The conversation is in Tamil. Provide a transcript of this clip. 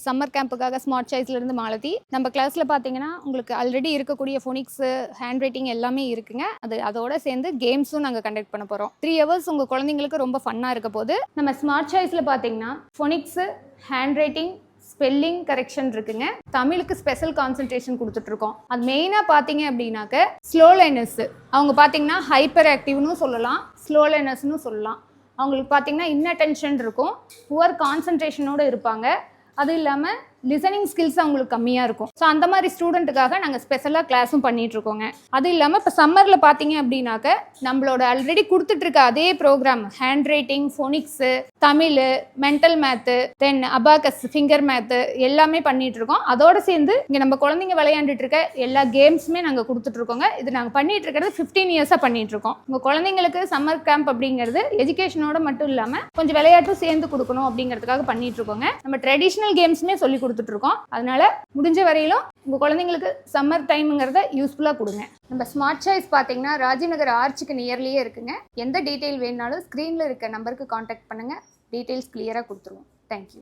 சம்மர் கேம்புக்காக ஸ்மார்ட் சாய்ஸ்லேருந்து மாலதி. நம்ம கிளாஸில் பார்த்தீங்கன்னா உங்களுக்கு ஆல்ரெடி இருக்கக்கூடிய ஃபோனிக்ஸு, ஹேண்ட் ரைட்டிங் எல்லாமே இருக்குங்க. அதோட சேர்ந்து கேம்ஸும் நாங்கள் கண்டக்ட் பண்ண போகிறோம். 3 hours உங்கள் குழந்தைங்களுக்கு ரொம்ப ஃபன்னாக இருக்க போது. நம்ம ஸ்மார்ட் சாய்ஸில் பார்த்தீங்கன்னா phonics, hand writing, spelling correction இருக்குங்க. தமிழுக்கு ஸ்பெஷல் கான்சன்ட்ரேஷன் கொடுத்துட்ருக்கோம். அது மெயினாக பார்த்தீங்க அப்படின்னாக்க ஸ்லோ லேர்னர்ஸ் அவங்க பார்த்தீங்கன்னா ஹைப்பர் ஆக்டிவ்னு சொல்லலாம், ஸ்லோ லேர்னர்ஸ்னு சொல்லலாம். அவங்களுக்கு பார்த்தீங்கன்னா இன்னட்டென்ஷன் இருக்கும், புவர் கான்சன்ட்ரேஷனோடு இருப்பாங்க. அது இல்லாமல் லிசனிங் ஸ்கில்ஸ் அவங்களுக்கு கம்மியாக இருக்கும். ஸோ அந்த மாதிரி ஸ்டூடெண்ட்டுக்காக நாங்கள் ஸ்பெஷலாக கிளாஸும் பண்ணிகிட்ருக்கோங்க. அது இல்லாமல் இப்போ சம்மரில் பார்த்தீங்க அப்படின்னாக்க நம்மளோட ஆல்ரெடி கொடுத்துட்ருக்க அதே program hand writing, phonics, Tamil, mental maths, then abacus, finger maths எல்லாமே பண்ணிகிட்ருக்கோம். அதோடு சேர்ந்து இங்கே நம்ம குழந்தைங்க விளையாண்டுட்டு இருக்க எல்லா கேம்ஸுமே நாங்கள் கொடுத்துட்ருக்கோங்க. இது நாங்கள் பண்ணிகிட்டு இருக்கிறது 15 years பண்ணிகிட்ருக்கோம். உங்கள் குழந்தைங்களுக்கு சம்மர் கேம்ப் அப்படிங்கிறது எஜுகேஷனோட மட்டும் இல்லாமல் கொஞ்சம் விளையாட்டும் சேர்ந்து கொடுக்கணும் அப்படிங்கிறதுக்காக பண்ணிகிட்ருக்கோங்க. நம்ம ட்ரெடிஷ்னல் கேம்ஸுமே சொல்லி கொடுத்துட்ருக்கோம். அதனால முடிஞ்ச வரையிலும் உங்கள் குழந்தைங்களுக்கு சம்மர் டைமுங்கிறத யூஸ்ஃபுல்லாக கொடுங்க. நம்ம ஸ்மார்ட் சாய்ஸ் பார்த்தீங்கன்னா ராஜீவ் நகர் ஆர்ச்சுக்கு நியர்லியே இருக்குங்க. எந்த டீட்டெயில் வேணுனாலும் ஸ்க்ரீனில் இருக்க நம்பருக்கு காண்டாக்ட் பண்ணுங்கள். டீட்டெயில்ஸ் கிளியராக கொடுத்துருவோம். தேங்க்யூ.